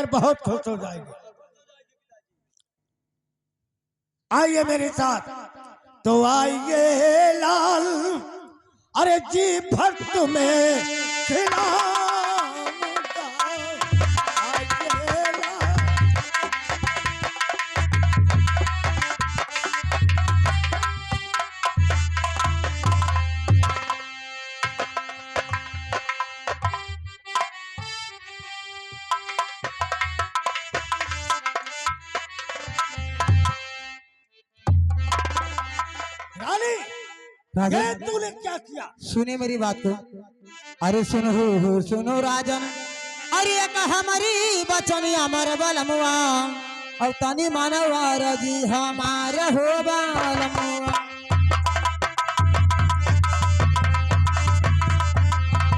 देखकर बहुत खुश हो जाएगी। आइए मेरे साथ। तो आइए लाल, अरे जी भर तुम्हें खिलाऊंगा। आइए लाल। रानी, राजन ये तूने क्या किया? सुने मेरी बात को। अरे सुनो हो सुनो राजन, अरे एक हमारी बचनी हमार बलमुआ और तनी मानवा रजी हमार हो बलमुआ।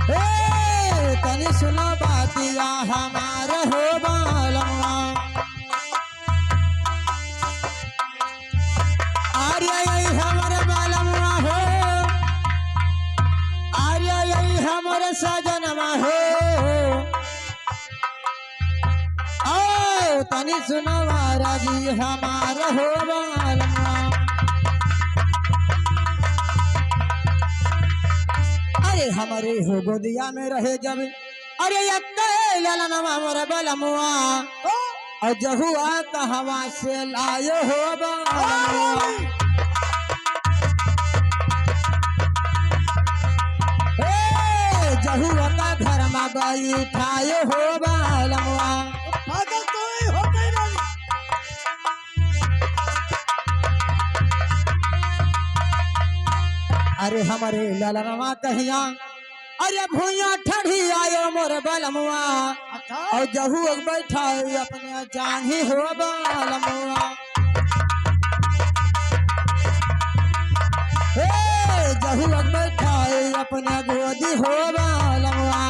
ए तनी सुनो बातिया हमार हो बलमुआ। अरे यही हमारे बलमुआ हो, अरे यही हमारे सजनमा हो। ओ तनी सुनो राजी हमार हो बलमुआ। अरे हमारे हो गोदिया में रहे जब, अरे ललनमा मोर बलमुआ और जहुआ कहवा से लायो हो बलमुआ। जहुआ का घर में बैठायो हो बलमुआ। पागल तो नहीं हो गई रानी? अरे हमारे ललनमा कहिया, अरे भूया ठढ़ी आयो मोर बलमुआ अच्छा, और जहू बैठा अपने जानी हो बलमुआ। जहू बैठा अपने गोदी हो बलमुआ।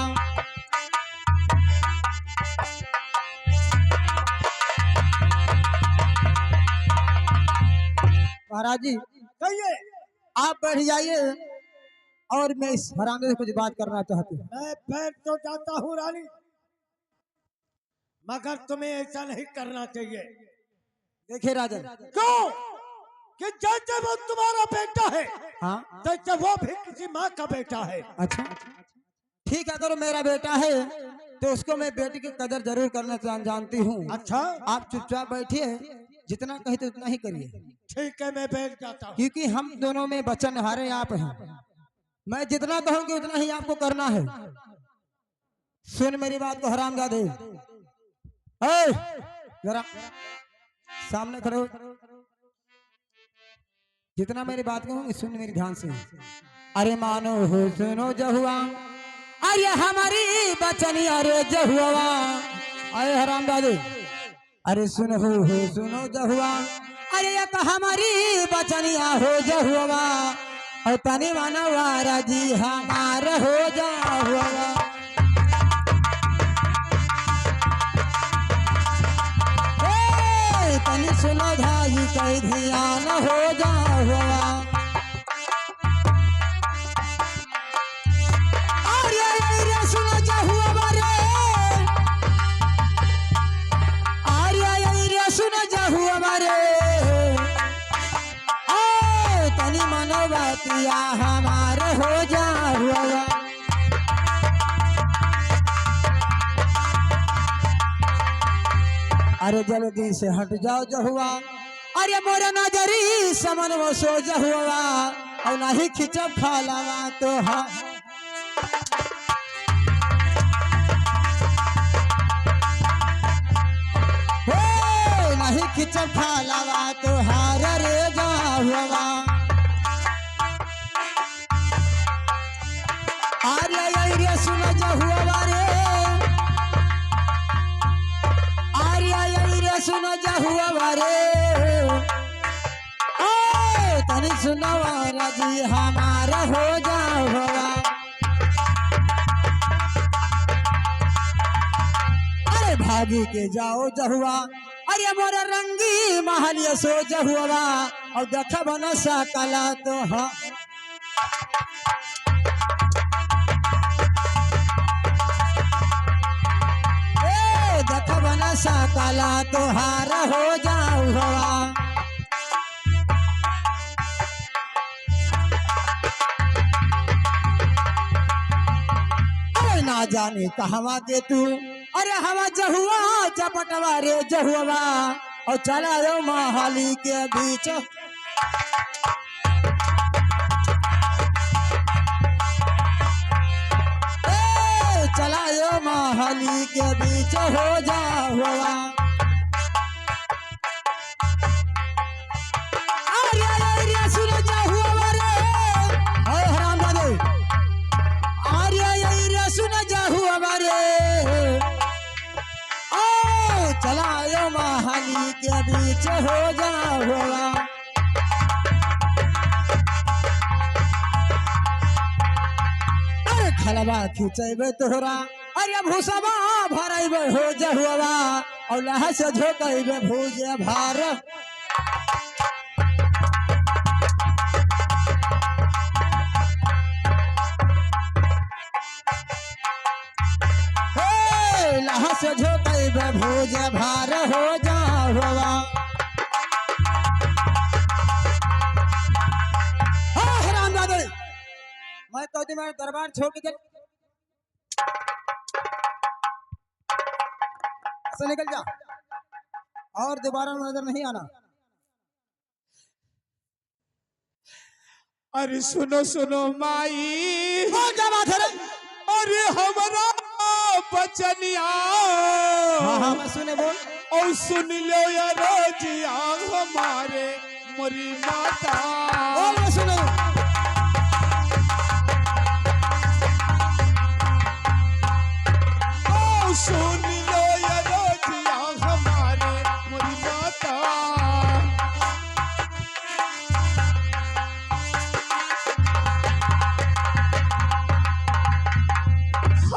महाराज जी कहिए। आप बैठ जाइए और मैं इस हरामजादे से कुछ बात करना चाहती हूँ। मैं बैठ तो जाता हूँ रानी, मगर तुम्हें ऐसा नहीं करना चाहिए। देखिए राजन, क्यों? कि जैसे वो तुम्हारा बेटा है, हाँ जैसे वो भी किसी माँ का बेटा है। अच्छा ठीक है, अगर मेरा बेटा है तो उसको मैं बेटी की कदर जरूर करना जानती हूँ। अच्छा, आप चुपचाप बैठिए, जितना कहते उतना ही करिए, ठीक है, मैं बैठ जाता हूँ। क्योंकि हम दोनों में वचन हारे आप हैं। मैं जितना कहूँगी उतना ही आपको करना है। सुन मेरी बात को हरामजादे, जरा सामने खड़े हो। जितना मेरी बात कहूँगी सुन मेरी ध्यान से। अरे मानो हो सुनो जहुआ, अरे हमारी बचनी अरे जहुआ। अरे हरामजादे, अरे सुनो हो सुनो जहुआ, अरे एक हमारी बचनिया हो जहुआ और तनी मानवा राजी हमार हो जहुआ। तनी सुनो भाई कई ध्यान हो जहुआ। अरे सुनो जहुआ बारे, अरे सुनो जहुआ बारे। तनी मनोबतिया हमार हो जहुआ। अरे जल्दी से हट जाओ जहुआ, अरे मोरा नजरी समन वो सो जहुआ और नहीं खिंचब खालावा तो नहीं खिंचब खालावा तो हार रे जहुआ। अरे सुनो जहुआ रे, अरे सुनो जहुआ रे। तनी सुनो राजी हमार हो जहुआ। अरे भागी के जाओ जहुआ, अरे मोर रंगी महल सो जहुआ और देख बन सकला तो देख बन सकला तुहार हो जाऊ हवा। अरे ना जाने कहवा के तू, अरे हवा जहुआ चपटवा रे जहुआ, और चला दो महाली के बीच। चला यो महाली के बीच हो जा हुआ। अरे अरे सुन जा हुआ रे, ओ हराम दादे। अरे अरे सुन जा हुआ रे, ओ चला यो महाली के बीच हो जा हुआ। खलबा खिंचेबे तोहरा, अरे भूसबा भरेबे हो जहुआ, और लहा से झोंकेबे भूजे भार। लहा से झोंकेबे भूजे भार हो जहुआ। मैं तो मेरा दरबार छोड़ के से निकल जा, और दोबारा नजर नहीं आना। अरे सुनो सुनो माई, क्या बात है रे? अरे हमारा बचनिया, हाँ मैं सुने बोल। और सुन लो या रोजिया हमारे मोरी माता। मैं सुने सुन लो या रोजिया हमारे मोरी माता।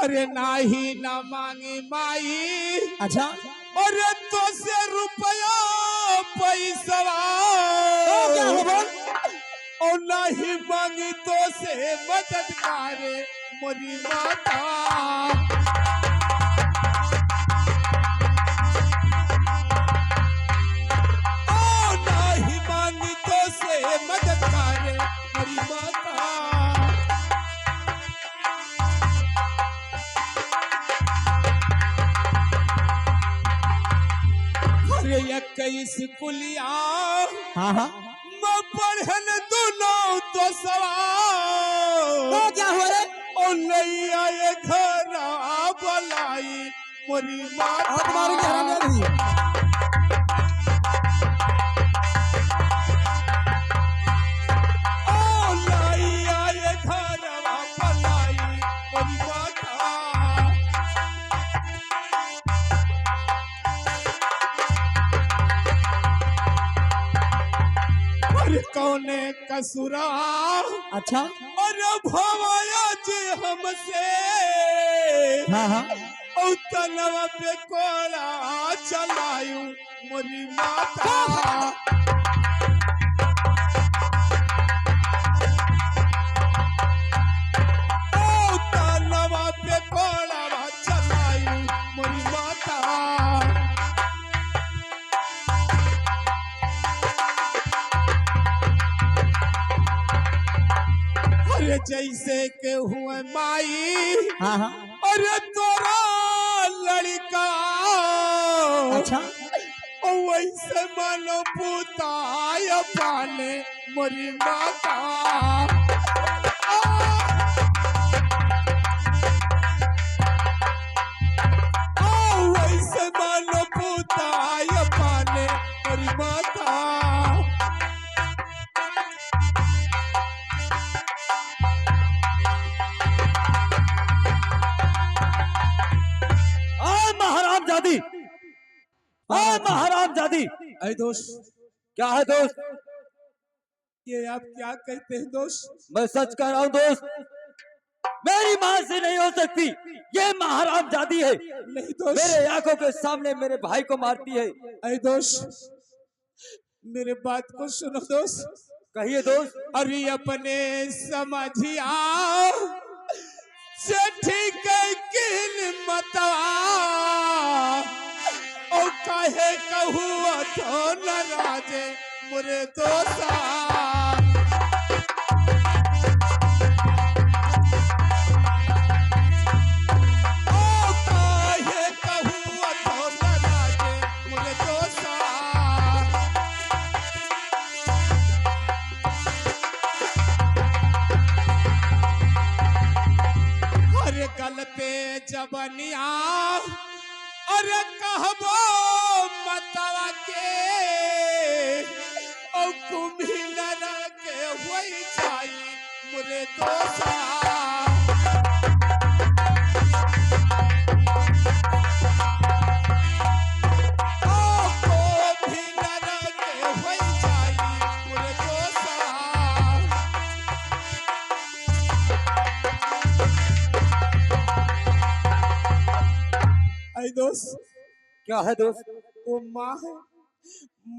अरे नाही ना मांगी माई, अच्छा अरे तो से रुपया पैसा, क्या हो बोल? और नहीं मांगी तो से मदद करे मोरी माता। मदद करे मेरी माता। अरे 21 कुलिया, हाँ हाँ मैं पढ़न दोनों तो सवाल, तो क्या हुआ रे? और नहीं आए घर बुलाई मोरी माता। और तुम्हारी क्या हराम कौने कसुरा, अच्छा अरे भवाया जी हमसे, हाँ हाँ और तनवा पे कोड़ा चलायू मोरी माता। तनवा पे कोड़ा चलायू मोरी माता। जैसे के हुए माई, हाँ हाँ अरे तोरा लड़का, अच्छा वैसे मानो पुताय पाले मोरी माता। वैसे मानो पुताय पाले मोरी माता। महाराज जादी। अरे दोस्त, क्या है दोस्त? ये आप क्या कहते हैं दोस्त? मैं सच कह रहा हूँ दोस्त, मेरी माँ से नहीं हो सकती, ये महाराज जादी है। नहीं दोस्त, मेरे आंखों के सामने मेरे भाई को मारती है। अरे दोस्त, मेरे बात को सुनो दोस्त। कहिए दोस्त। अरे अपने समझिया से ठीक है किन मतवा, काहे कहूँ तो नाराज मोरे दोसा पे जबनिया अरे कहबो मतवा के ओ कुम्हिलर के होई जाई मोरे दोसा ओ कुम्हिलर के होई जाई मोरे दोसा ऐ दोस्त क्या है दोस्त? वो माँ है,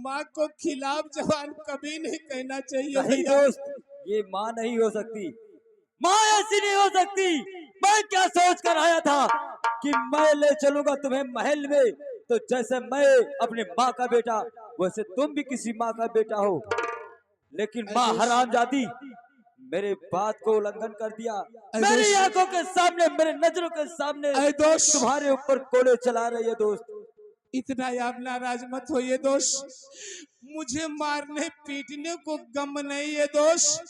माँ को खिलाफ जवान कभी नहीं कहना चाहिए। नहीं दोस्त, ये माँ नहीं हो सकती, माँ ऐसी नहीं हो सकती। मैं क्या सोच कर आया था कि मैं ले चलूंगा तुम्हें महल में, तो जैसे मैं अपने माँ का बेटा वैसे तुम भी किसी माँ का बेटा हो। लेकिन माँ हरामजादी मेरे बात को उल्लंघन कर दिया, मेरी आंखों के सामने, मेरे नजरों के सामने तुम्हारे ऊपर कोड़े चला रही है। दोस्त इतना आप नाराज मत होइए दोस्त, मुझे मारने पीटने को गम नहीं है दोस्त,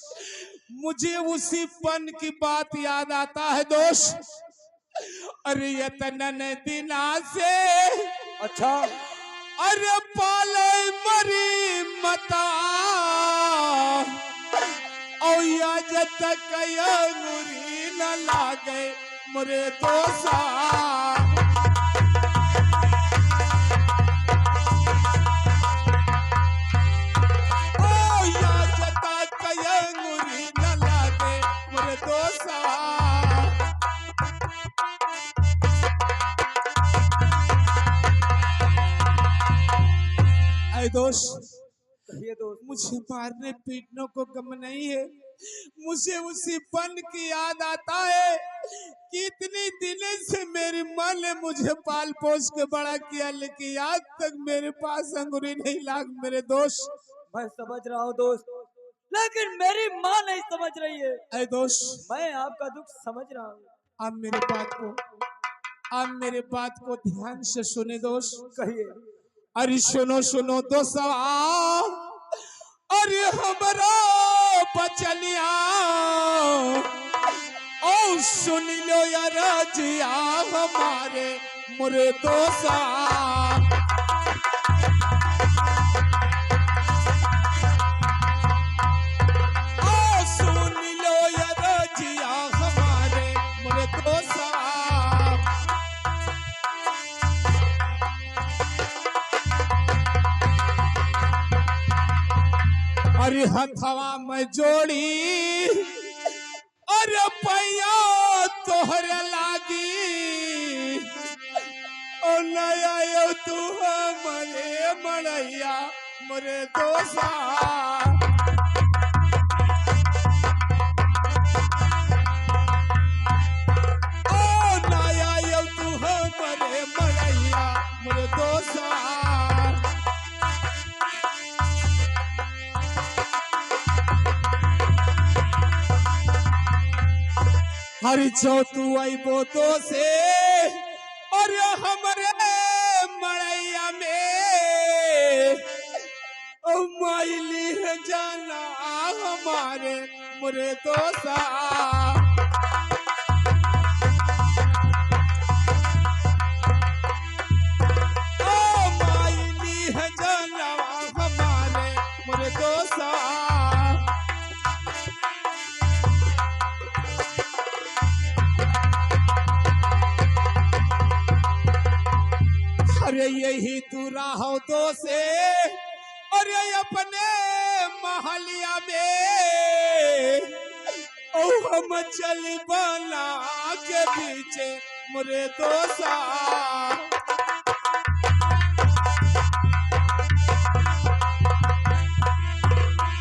मुझे उसी पन की बात याद आता है दोस्त। अरे यतनन दिना से अच्छा, अरे पाले मरी मता जत मुरी न लागे मोरे दोसा ओ या जत मुरी न लागे मोरे दोसा ऐ दोस्त, मुझे मारने पीटने को गम नहीं है, मुझे उसी पन की याद आता है कि इतनी दिनों से मेरी माँ ने मुझे पाल पोस के बड़ा किया, लेकिन आज तक मेरे पास अंगूरी नहीं लाग मेरे दोस्त। मैं समझ रहा हूँ दोस्त, लेकिन मेरी माँ नहीं समझ रही है। ऐ दोस्त, मैं आपका दुख समझ रहा हूँ। आप मेरे बात को ध्यान से सुने दोस्त। कहिए। अरे सुनो सुनो दोस्तवा, अरे हमारा बचलिया ओ सुन लो यार जिया हमारे मोरे दोसा ओ सुन लो यार जिया हमारे मोरे दोसा अरे हथवा में जोड़ी अरे पैया तोहरे लागी ओ नया तू हमारे मड़ैया मोरे दोसा ओ नया तू हमारे मड़ैया मोरे दोसा हरि जो तू आईबो तो से और हमरे मड़ैया में ओ माइली है जाना हमारे मोरे दोसा ओ माइली है जाना हमारे मोरे दोसा अरे यही तू राहो तो से अरे अपने महलिया में ओ हम चल बना के पीछे मोरे दोसा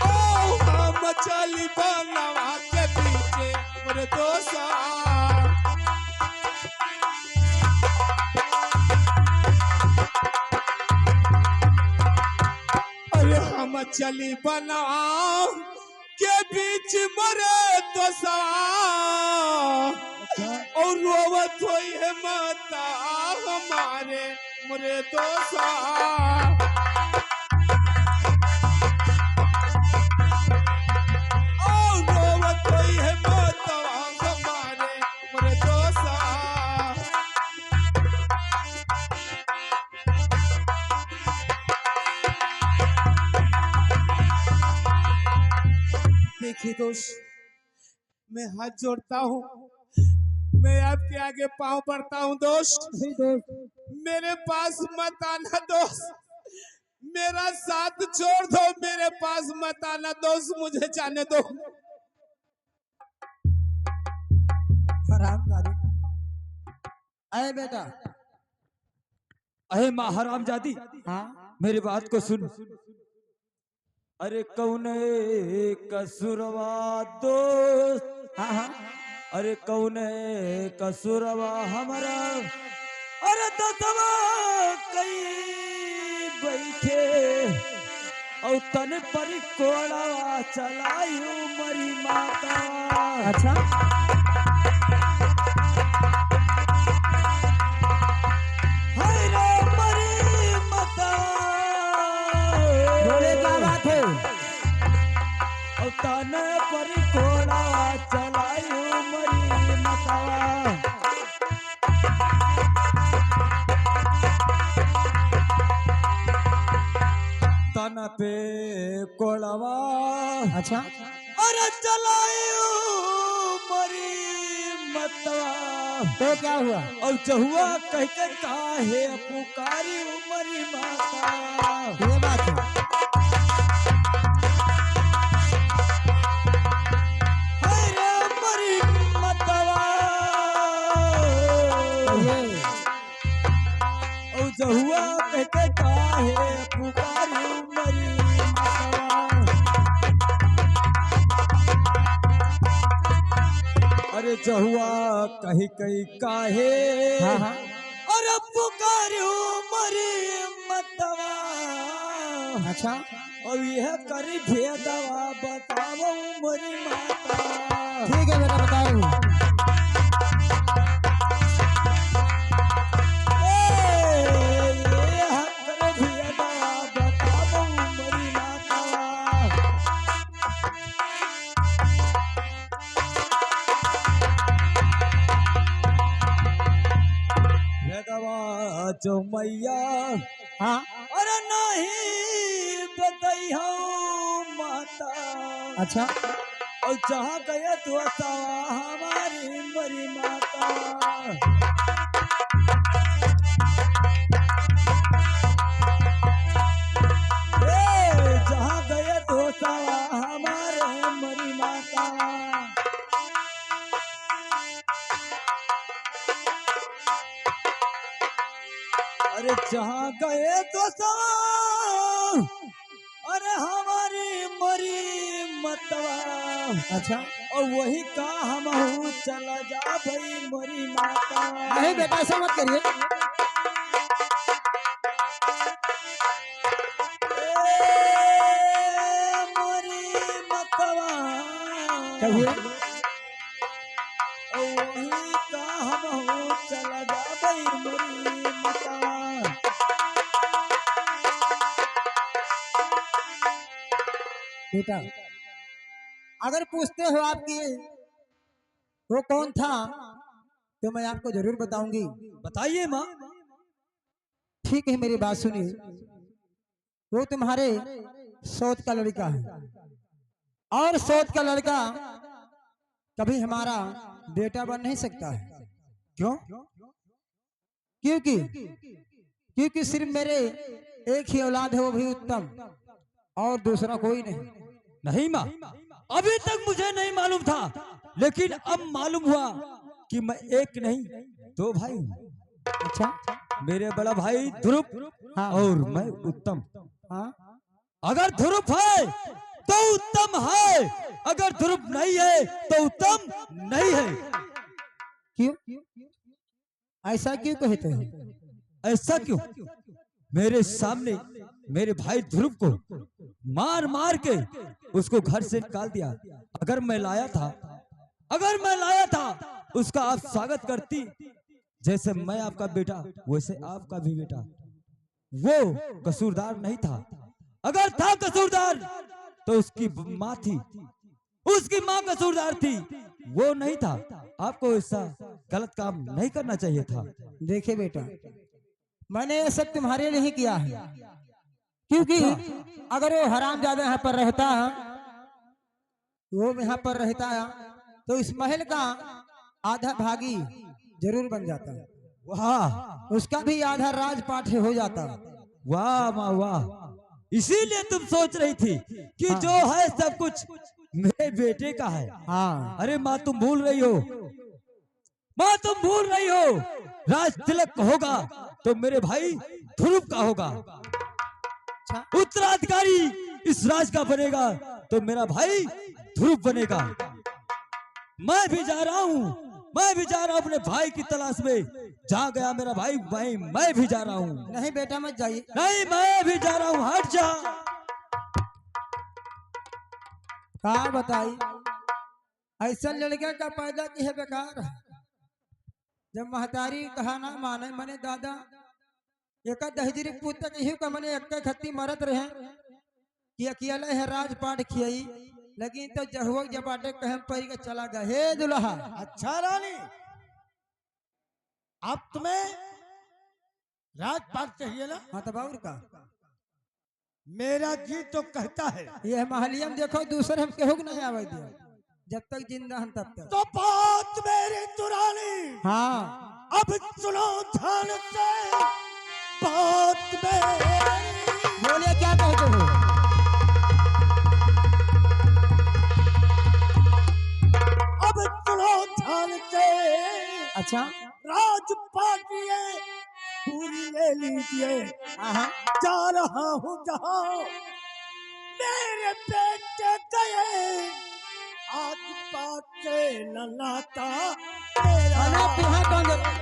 ओ हम चल बना के पीछे मोरे दोसा चली बना के बीच मरे तो सा और रोवत होई है माता हमारे मरे तो सा और रोवत होई है माता हमारे मरे तो सा। देखिए दोस्त, मैं हाथ जोड़ता हूँ, मैं आपके आगे पांव पड़ता हूँ दोस्त, मेरे पास मत आना दोस्त, मेरा साथ छोड़ दो, मेरे पास मत आना दोस्त, मुझे जाने दो। हरामजादी, अरे बेटा, अरे माँ हरामजादी, हाँ मेरी बात को सुन। अरे कौने कसूरवा दोस्त, हाँ हाँ, अरे कौने कसूरवा हमारा, अरे दसवा कई बैठे और तन पर कोड़वा चलायू मरी माता। अच्छा हाय रे मरी माता, बोले क्या बात है? और तन पर कोड़वा चलायू मरी माता। तन पे कोड़वा अच्छा अरे चलायू मरी मतवा, तो क्या हुआ? और चहुआ कह के काहे पुकारी मरी माता। ये बात है। हाय रे मरी मतवा, ये और चहुआ कह के काहे पुकारी मरी मतवा। अरे चहुआ कही कही काहे, हाँ हाँ, अरे पुकारू मरी मतवा। अच्छा और यह करी भेदवा बताओ मरी माता। ठीक है बेटा, बताओ। यह करी भेदवा बताओ मरी माता। भेदवा जो मैया, हाँ अरे नहीं बताइयो माता। अच्छा, और जहाँ गया तो हमारी मरी माता। जहाँ गया तो हमारे मरी माता। अरे जहाँ गए तो अरे हमारी मरी मतवा। अच्छा और वही का हम चला जा भाई मरी माता। नहीं बेटा, ऐसा मत करिए। मरी मतवा, कहिए। वही का हम चला जा भाई मरी मतवा। बेटा, अगर पूछते हो आपकी वो कौन था तो मैं आपको जरूर बताऊंगी। बताइए माँ। ठीक है, मेरी बात सुनिए। वो तुम्हारे सौत का लड़का है, और सौत का लड़का कभी हमारा बेटा बन नहीं सकता है। क्यों? क्योंकि क्योंकि सिर्फ मेरे एक ही औलाद है, वो भी उत्तम, और दूसरा कोई नहीं। नहीं माँ, अभी तक मुझे नहीं मालूम था, लेकिन अब मालूम हुआ कि मैं एक नहीं दो भाई हूँ। अच्छा मेरे बड़ा भाई ध्रुव, हाँ और मैं उत्तम। हाँ, अगर ध्रुव है तो उत्तम है, अगर ध्रुव नहीं है तो उत्तम नहीं है। क्यों? ऐसा क्यों कहते हैं? ऐसा क्यों? मेरे सामने मेरे भाई ध्रुव को मार मार के उसको घर से निकाल दिया। अगर मैं लाया था उसका आप स्वागत करती, जैसे मैं आपका बेटा वैसे आपका भी बेटा। वो कसूरदार नहीं था, अगर था कसूरदार तो उसकी माँ थी, उसकी माँ कसूरदार थी, वो नहीं था। आपको ऐसा गलत काम नहीं करना चाहिए था। देखिए बेटा, मैंने ये सब तुम्हारे लिए ही किया है, क्योंकि अगर वो हरामजादा यहाँ पर रहता, वो यहाँ पर रहता तो इस महल का आधा भागी जरूर बन जाता, वाह उसका भी आधा राजपाट हो जाता। वाह माँ वाह। इसीलिए तुम सोच रही थी कि हाँ। जो है सब कुछ मेरे बेटे का है। हाँ अरे माँ तुम भूल रही हो, माँ तुम भूल रही हो, राज तिलक होगा तो मेरे भाई ध्रुव का होगा, उत्तराधिकारी इस राज का बनेगा तो मेरा भाई ध्रुव बनेगा। मैं भी जा रहा हूँ अपने भाई की तलाश में। जहाँ गया मेरा भाई मैं भी जा रहा हूँ। नहीं बेटा मत जाइए। नहीं मैं भी जा रहा हूँ, हट जा। कहा बताई, ऐसा लड़का का पैदा की है बेकार। जब महतारी कहा ना माने, मने दादा एक दहजरी पुत्र कही का मने एक खत्ती मरत रहे कि अकेला है राजपाट खियाई, लेकिन तो जहुआ जबाटे कहे परी के चला गया। हे दुल्हा, अच्छा रानी, अब तुम्हें राजपाट चाहिए ना? हाँ तो बाउर का मेरा जी तो कहता है ये महलियम देखो दूसरे हम केहू नहीं आवे दिया, जब तक जिंदा हम तब तक। तो बात मेरी दुरानी, हाँ अब सुनो ध्यान से बात मेरी। बोलिए क्या कहते हो? अब सुनो ध्यान से। अच्छा राजपाट ये पूरी ले लीजिए। हाँ जा रहा हूँ जहाँ मेरे बेटे गए, आज पाट से न लाता अरे तुहा कौन दे?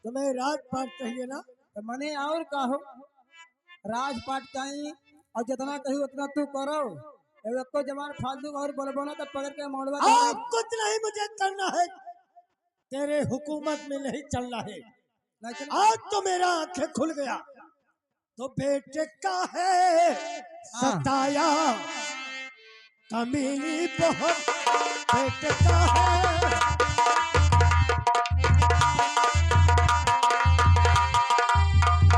तुम्हें राजपाट चाहिए ना? तो मने और कहो राजपाट चाहिए, और जितना कही उतना तू करो। को जवान फालतू और बोलबोना तो पकड़ के मोड़वा दे। अब कुछ नहीं मुझे करना है, तेरे हुकूमत में नहीं चलना है। नहीं चल- आज तो मेरा आंखें खुल गया, तो बेटे का है सताया कमीनी बहुत, बेटे का है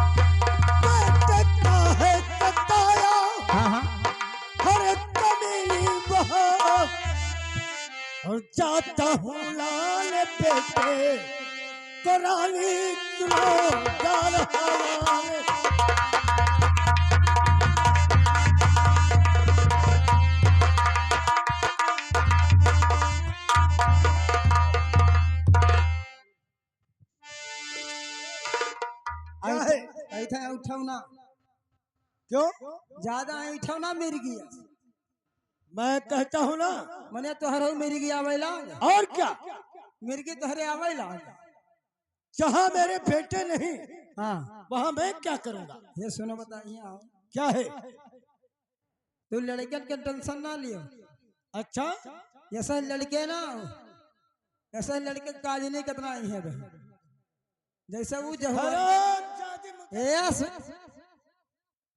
बेटे का है सताया, हाँ हाँ हर कमीनी बहुत। और जाता हूँ लाल बेटे को रानी सुनो जा रहा लाल। क्या है? ऐठा उठाओ ना, क्यों? ज्यादा ऐठो ना मेरी गिया। मैं कहता हूँ ना, मने तोहरे मेरी गिया आवेला, और क्या? मिर्गी तोहरे आवेला। जहाँ मेरे बेटे नहीं हाँ वहाँ मैं क्या करूँगा? ये सुनो बताइए आओ, क्या है? तू लड़कन के टेंशन ना लियो। अच्छा ऐसा लड़के ना, ऐसा लड़के काज नहीं कितना ही है बहन। जैसे वो जहुआ हरामजादी मुझे- यस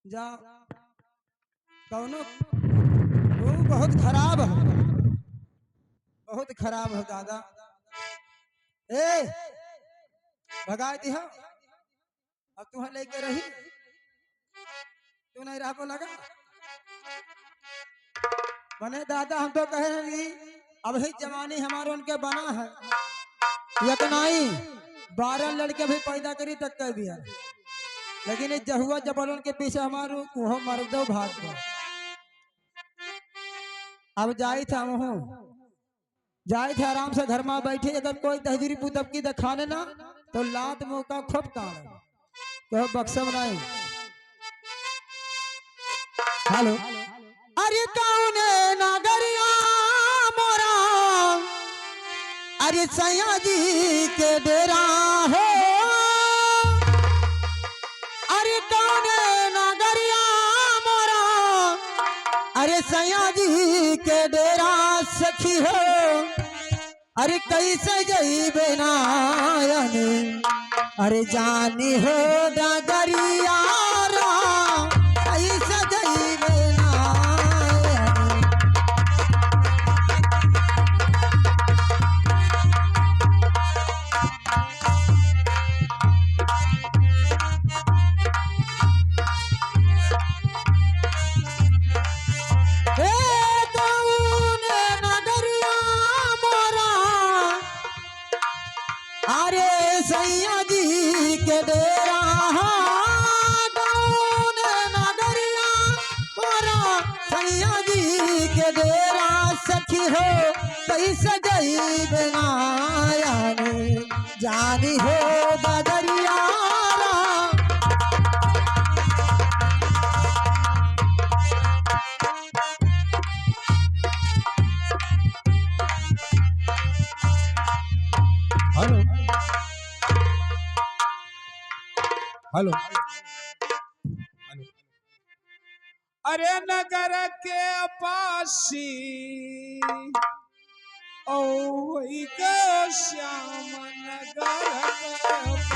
जा कौनो वो बहुत खराब है, बहुत खराब है दादा। ए भगा दी हो, अब तुम्हें लेके रही तू नहीं रह लगा। मने दादा हम तो कह रहे अभी जवानी हमारे उनके बना है, एक नहीं 12 लड़के भी पैदा करी तक कर भी है, लेकिन इस जहुआ जबरन के पीछे हमारे वो मर दो भाग दो। अब जाई था वह जाए थे आराम से घर में बैठे, अगर कोई तहजीरी पुतब की दिखा लेना तो लात मुंह का खूब कान तो बक्सा बनाए। हेलो अरे कौन नगरिया मोरा अरे सैया जी के डेरा हो अरे कौने नगरिया मोरा अरे सैया जी के डेरा सखी हो अरे कैसे जइबे नायनी अरे जानी हो डगरिया कैसे जइबे नायनी हे कौने नगरिया मोरा अरे सैया जी के डेरा कौने नगरिया मोरा सैया जी के डेरा सखी हो कैसे जइबे नायनी जानी हो बदरिया हेलो हेलो हेलो अरे नगर के पासी ओ वही को श्याम नगर के पास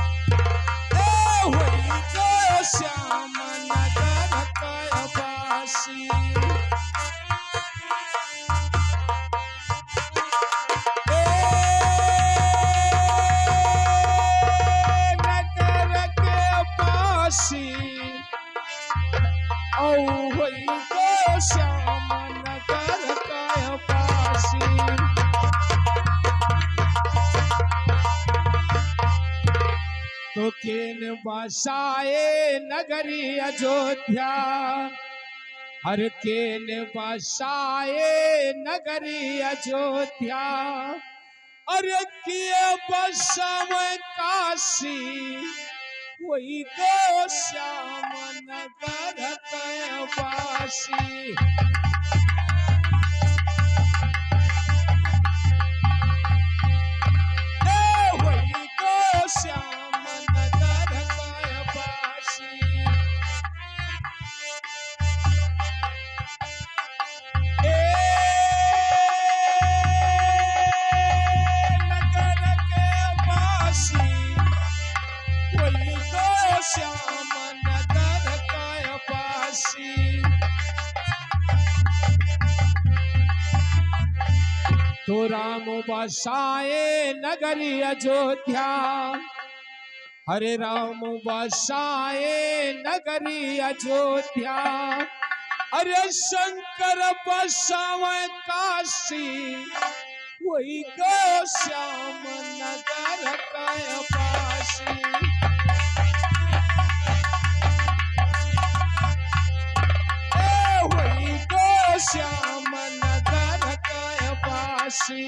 ओ वही को श्याम नगर के पासी ओ वही को श्याम नगर का पासी तो केन बसाए नगरी अयोध्या हर केन बसाए नगरी अयोध्या अरे किए बसम काशी वही को श्याम नगर के पासी वही को श्याम नगर के पासी नगर के पासी वही को श्याम नगर का पासी तो राम बसाए नगरी अयोध्या हरे राम बसाए नगरी अयोध्या अरे शंकर बसावे काशी वही को श्याम नगर का पासी वही को श्याम नगर का पासी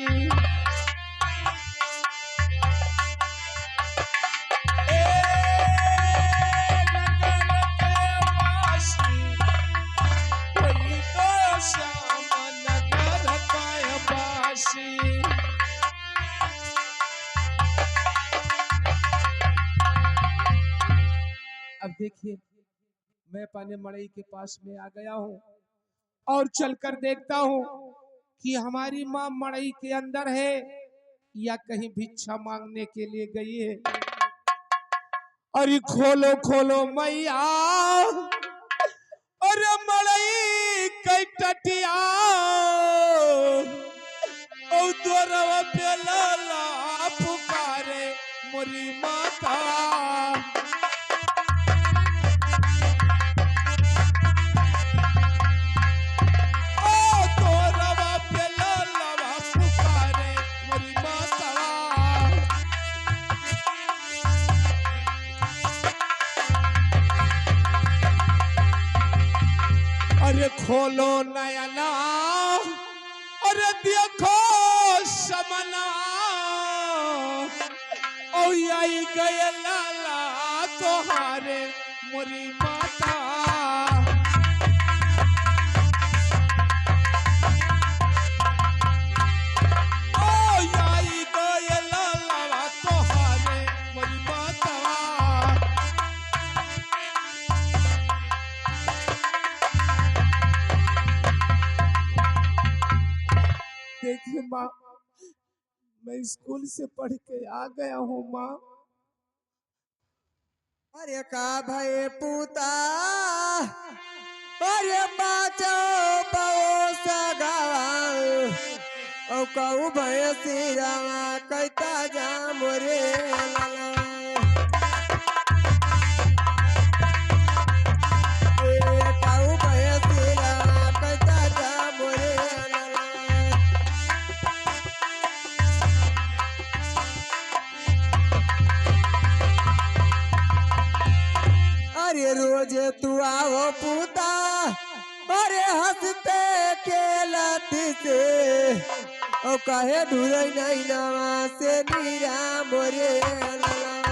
अब देखिए मैं पाने मड़ई के पास में आ गया हूँ और चलकर देखता हूँ कि हमारी माँ मड़ई के अंदर है या कहीं भिक्षा मांगने के लिए गई है। अरे खोलो खोलो मैया अरे मड़ई कई टटिया ओ द्वारवा पे लाला पुकारे मोरी माता अरे खोलो नयना अरे देखो समना ओ आई गए लाला तोहारे मोरी माता देखिए माँ, मैं स्कूल से पढ़ के आ गया हूँ माँ। अरे का भय पूता, अरे बाचो पाओ सगावा, ओ कहू भय सिरावा कैता जा मोरे लाला। ए कहू भय सिरावा कैता जा मोरे लाला। अरे रोज तू आओ पूता, अरे हंसते खेलती से, ओ कहे ढूंढ नहीं नवा से नीरा मोरे लाला।